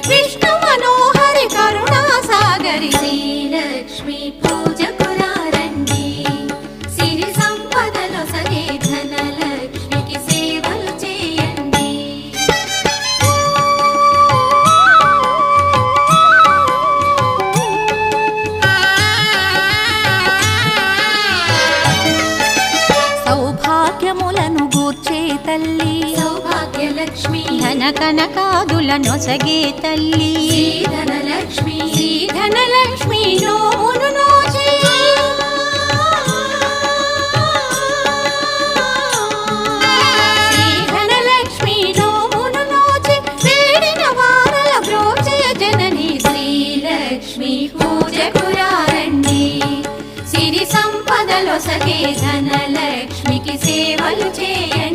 విష్ణు మనోహరి కరుణా సాగరి శ్రీలక్ష్మి పూజకు రండి సిరి సంపదలో సగే ధనలక్ష్మికి సేవలు చేయండి సౌభాగ్యములను గూర్చే తల్లి సౌభాగ్యలక్ష్మి ధన కనకాదుల నొసగే తల్లి ధనలక్ష్మి ధనలక్ష్మి నోమును నోచే ధనలక్ష్మి నోమును నోచే వేడిన వారల బ్రోచే జనని శ్రీలక్ష్మి పూజకు రండి సిరి సంపదలో సగే ధనలక్ష్మికి సేవలు చేయండి